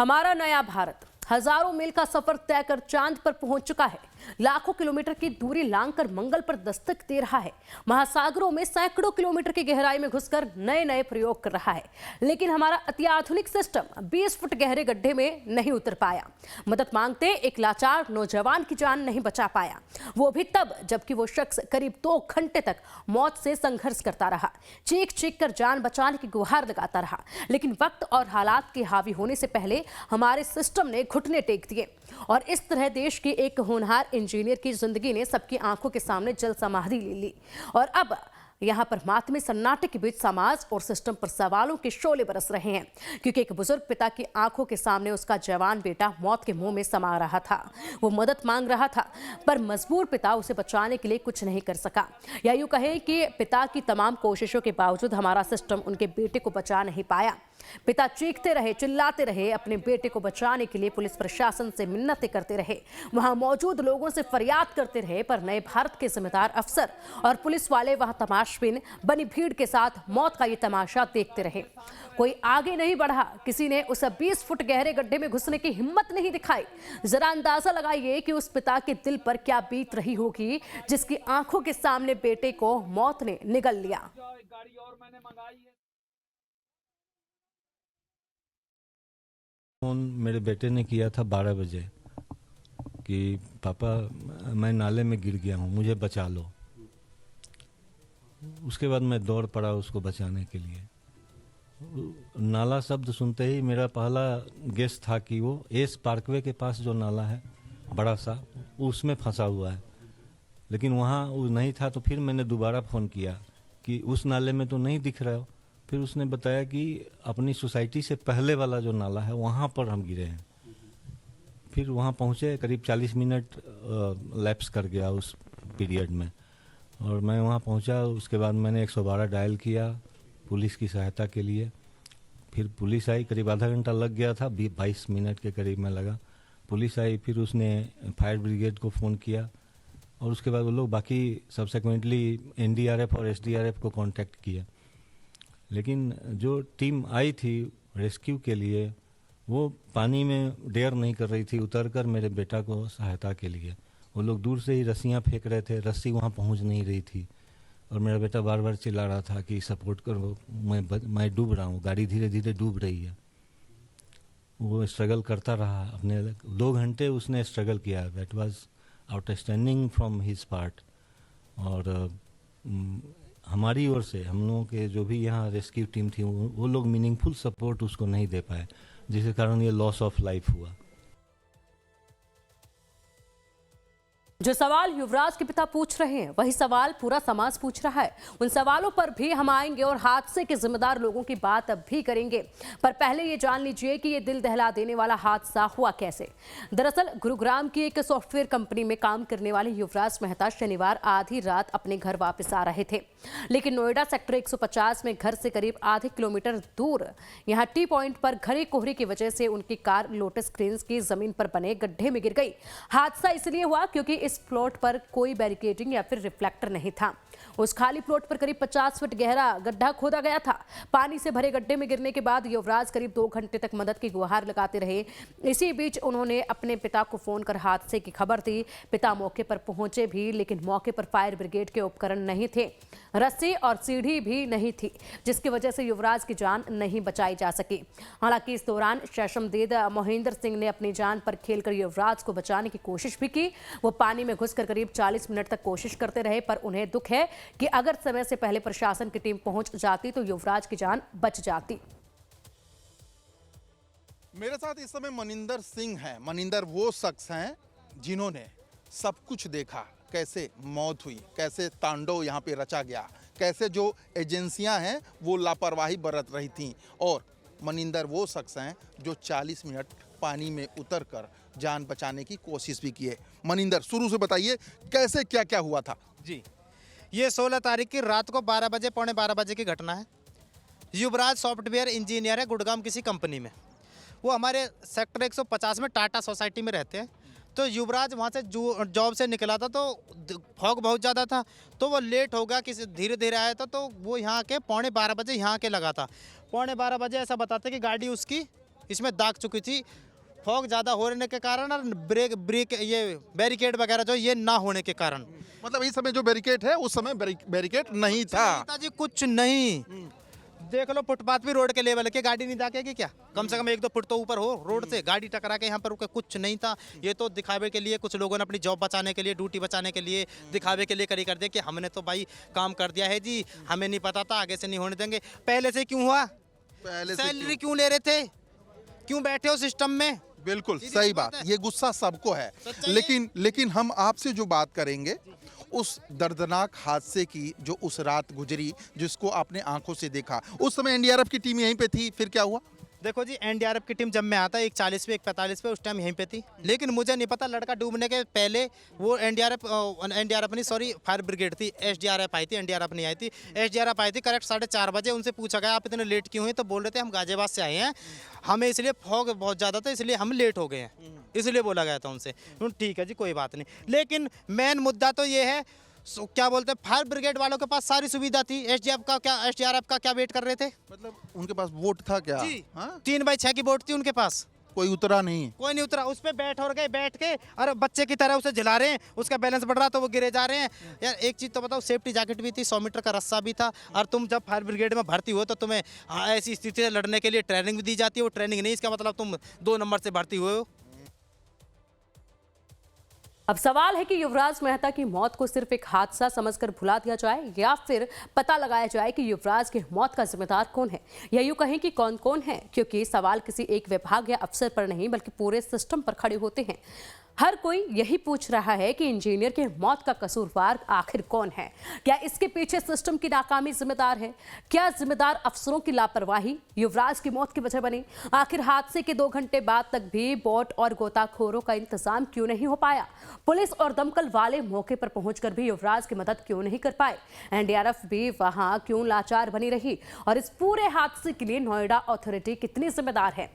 हमारा नया भारत हजारों मील का सफर तय कर चांद पर पहुंच चुका है। लाखों किलोमीटर की दूरी लांघकर मंगल पर दस्तक दे रहा है। महासागरों में सैकड़ों किलोमीटर की गहराई में घुसकर नए नए प्रयोग कर रहा है। लेकिन हमारा अत्याधुनिक सिस्टम 20 फुट गहरे गड्ढे में नहीं उतर पाया। मदद मांगते एक लाचार नौजवान की जान नहीं बचा पाया, वो भी तब जबकि वो शख्स करीब 2 घंटे तक मौत से संघर्ष करता रहा, चीख चीख कर जान बचाने की गुहार लगाता रहा। लेकिन वक्त और हालात के हावी होने से पहले हमारे सिस्टम ने घुटने टेक दिए और इस तरह देश के एक होनहार इंजीनियर की जिंदगी ने सबकी आंखों के सामने जल समाधि ले ली। और अब यहाँ पर मातमी सन्नाटे के बीच समाज और सिस्टम पर सवालों के शोले बरस रहे हैं, क्योंकि एक बुजुर्ग पिता की आंखों के सामने उसका जवान बेटा मौत के मुंह में समा रहा था। वो मदद मांग रहा था, पर मजबूर पिता उसे बचाने के लिए कुछ नहीं कर सका। या यूं कहे कि पिता की तमाम कोशिशों के बावजूद हमारा सिस्टम उनके बेटे को बचा नहीं पाया। पिता चीखते रहे, चिल्लाते रहे, अपने बेटे को बचाने के लिए पुलिस प्रशासन से मिन्नतें करते रहे, वहां मौजूद लोगों से फरियाद करते रहे, पर नए भारत के जिम्मेदार अफसर और पुलिस वाले वहां तमाशबीन बनी भीड़ के साथ मौत का ये तमाशा देखते रहे। कोई आगे नहीं बढ़ा, किसी ने उस 20 फुट गहरे गड्ढे में घुसने की हिम्मत नहीं दिखाई। जरा अंदाजा लगाइए कि उस पिता के दिल पर क्या बीत रही होगी, जिसकी आंखों के सामने बेटे को मौत ने निगल लिया। फोन मेरे बेटे ने किया था 12 बजे कि पापा मैं नाले में गिर गया हूँ, मुझे बचा लो। उसके बाद मैं दौड़ पड़ा उसको बचाने के लिए। नाला शब्द सुनते ही मेरा पहला गेस था कि वो एस पार्कवे के पास जो नाला है बड़ा सा, उसमें फंसा हुआ है। लेकिन वहाँ वो नहीं था, तो फिर मैंने दोबारा फ़ोन किया कि उस नाले में तो नहीं दिख रहा हो। फिर उसने बताया कि अपनी सोसाइटी से पहले वाला जो नाला है वहाँ पर हम गिरे हैं। फिर वहाँ पहुँचे, करीब 40 मिनट लैप्स कर गया उस पीरियड में, और मैं वहाँ पहुँचा। उसके बाद मैंने 112 डायल किया पुलिस की सहायता के लिए। फिर पुलिस आई, करीब आधा घंटा लग गया था, 22 मिनट के करीब में लगा। पुलिस आई, फिर उसने फायर ब्रिगेड को फ़ोन किया और उसके बाद वो लोग बाकी सब्सिक्वेंटली NDRF और SDRF को कांटेक्ट किया। लेकिन जो टीम आई थी रेस्क्यू के लिए, वो पानी में डेयर नहीं कर रही थी उतरकर मेरे बेटा को सहायता के लिए। वो लोग दूर से ही रस्सियाँ फेंक रहे थे, रस्सी वहाँ पहुँच नहीं रही थी, और मेरा बेटा बार बार चिल्ला रहा था कि सपोर्ट करो, मैं डूब रहा हूँ, गाड़ी धीरे धीरे डूब रही है। वो स्ट्रगल करता रहा, अपने 2 घंटे उसने स्ट्रगल किया। That was outstanding from his part. और हमारी ओर से हम लोगों के जो भी यहाँ रेस्क्यू टीम थी, वो लोग मीनिंगफुल सपोर्ट उसको नहीं दे पाए, जिसके कारण ये लॉस ऑफ लाइफ हुआ। जो सवाल युवराज के पिता पूछ रहे हैं, वही सवाल पूरा समाज पूछ रहा है। उन सवालों पर भी हम आएंगे और हादसे के जिम्मेदार लोगों की बात अब भी करेंगे, पर पहले ये जान लीजिए कि ये दिल दहला देने वाला हादसा हुआ कैसे। दरअसल गुरुग्राम की एक सॉफ्टवेयर कंपनी में काम करने वाले युवराज मेहता शनिवार आधी रात अपने घर वापस आ रहे थे, लेकिन नोएडा सेक्टर 150 में घर से करीब आधे किलोमीटर दूर यहाँ टी पॉइंट पर घने कोहरे की वजह से उनकी कार लोटस क्रेन्स की जमीन पर बने गड्ढे में गिर गई। हादसा इसलिए हुआ क्योंकि इस प्लॉट पर कोई बैरिकेडिंग या फिर रिफ्लेक्टर नहीं था। उस खाली प्लॉट पर करीब 50 फुट गहरा गड्ढा खोदा गया था। पानी से भरे गड्ढे में गिरने के बाद युवराज करीब 2 घंटे तक मदद की गुहार लगाते रहे। इसी बीच उन्होंने अपने पिता को फोन कर हादसे की खबर दी। पिता मौके पर पहुंचे भी, लेकिन मौके पर फायर ब्रिगेड के उपकरण नहीं थे, रस्सी और सीढ़ी भी नहीं थी, जिसकी वजह से युवराज की जान नहीं बचाई जा सकी। हालांकि इस दौरान शशमदीद मोहिंदर सिंह ने अपनी जान पर खेलकर युवराज को बचाने की कोशिश भी की। वो पानी में घुसकर करीब 40 मिनट तक कोशिश करते रहे, पर उन्हें दुख है कि अगर समय से पहले प्रशासन की टीम पहुंच जाती तो युवराज की जान बच जाती। मेरे साथ इस समय मनिंदर सिंह हैं। मनिंदर वो शख्स हैं जिन्होंने सब कुछ देखा, कैसे मौत हुई, कैसे तांडव यहाँ पे रचा गया, कैसे जो एजेंसियां हैं वो लापरवाही बरत रही थीं। और मनिंदर वो शख्स हैं जो 40 मिनट पानी में उतरकर जान बचाने की कोशिश भी की है। मनिंदर, शुरू से बताइए कैसे क्या क्या हुआ था। जी, ये 16 तारीख की रात को 12 बजे, पौने 12 बजे की घटना है। युवराज सॉफ्टवेयर इंजीनियर है गुड़गांव किसी कंपनी में। वो हमारे सेक्टर 150 में टाटा सोसाइटी में रहते हैं। तो युवराज वहाँ से जॉब से निकला था, तो फॉग बहुत ज़्यादा था, तो वो लेट हो गया, किसी धीरे धीरे आया था, तो वो यहाँ के 12:15 बजे यहाँ के लगा था। 12:15 बजे ऐसा बताते कि गाड़ी उसकी इसमें दाग चुकी थी फॉग ज़्यादा होने के कारण और ब्रेक ये बैरिकेड वगैरह जो ये ना होने के कारण। मतलब इस समय जो बैरिकेड है उस समय बैरिकेड नहीं था। नेताजी कुछ नहीं, देख लो फुटपाथ भी रोड के लेवल के, गाड़ी नहीं दागेगी क्या? कम से कम 1-2 फुट तो ऊपर हो रोड से, गाड़ी टकरा के यहाँ पर कुछ नहीं था। ये तो दिखावे के लिए कुछ लोगों ने अपनी जॉब बचाने के लिए, ड्यूटी बचाने के लिए, दिखावे के लिए करी कर दिया कि हमने तो भाई काम कर दिया है जी, हमें नहीं पता था, आगे से नहीं होने देंगे। पहले से क्यों हुआ? पहले से सैलरी क्यों ले रहे थे? क्यों बैठे हो सिस्टम में? बिल्कुल सीधी सही सी बात बात, है। ये गुस्सा सबको है। सच्चाई लेकिन हम आपसे जो बात करेंगे उस दर्दनाक हादसे की जो उस रात गुजरी, जिसको आपने आंखों से देखा, उस समय एनडीआरएफ की टीम यहीं पे थी, फिर क्या हुआ? देखो जी, एनडीआरएफ की टीम जब मैं आता, एक 40 पे एक 45 पे उस टाइम यहीं पे थी, लेकिन मुझे नहीं पता लड़का डूबने के पहले वो एनडीआरएफ नहीं, सॉरी, फायर ब्रिगेड थी, एसडीआरएफ आई थी, एनडीआरएफ नहीं आई थी। एसडीआरएफ आई थी करेक्ट 4:30 बजे। उनसे पूछा गया आप इतने लेट क्यों हैं? तो बोल रहे थे हम गाजियाबाद से आए हैं, हमें इसलिए फॉग बहुत ज़्यादा था इसलिए हम लेट हो गए हैं, इसलिए बोला गया था उनसे। ठीक है जी, कोई बात नहीं, लेकिन मेन मुद्दा तो ये है, क्या बोलते हैं, फायर ब्रिगेड वालों के पास सारी सुविधा थी, एसडीआरएफ का क्या वेट कर रहे थे? मतलब उनके पास वोट था क्या? जी, हाँ? 3/6 की बोट थी उनके पास, कोई उतरा नहीं। कोई नहीं उतरा। उस पे बैठ के और बच्चे की तरह उसे झिला रहे हैं, उसका बैलेंस बढ़ रहा तो वो गिरे जा रहे हैं। यार एक चीज़ तो बताओ, सेफ्टी जैकेट भी थी, 100 मीटर का रस्सा भी था, और तुम जब फायर ब्रिगेड में भर्ती हो तो तुम्हें ऐसी स्थिति से लड़ने के लिए ट्रेनिंग भी दी जाती है। वो ट्रेनिंग नहीं, इसका मतलब तुम 2 नंबर से भर्ती हुए हो। अब सवाल है कि युवराज मेहता की मौत को सिर्फ एक हादसा समझकर भुला दिया जाए या फिर पता लगाया जाए कि युवराज की मौत का जिम्मेदार कौन है, या यूं कहें कि कौन कौन है, क्योंकि सवाल किसी एक विभाग या अफसर पर नहीं बल्कि पूरे सिस्टम पर खड़े होते हैं। हर कोई यही पूछ रहा है कि इंजीनियर के मौत का कसूरवार आखिर कौन है? क्या इसके पीछे सिस्टम की नाकामी जिम्मेदार है? क्या जिम्मेदार अफसरों की लापरवाही युवराज की मौत की वजह बनी? आखिर हादसे के 2 घंटे बाद तक भी बोट और गोताखोरों का इंतजाम क्यों नहीं हो पाया? पुलिस और दमकल वाले मौके पर पहुंचकर भी युवराज की मदद क्यों नहीं कर पाए? एनडीआरएफ भी वहां क्यों लाचार बनी रही? और इस पूरे हादसे के लिए नोएडा अथॉरिटी कितनी जिम्मेदार है?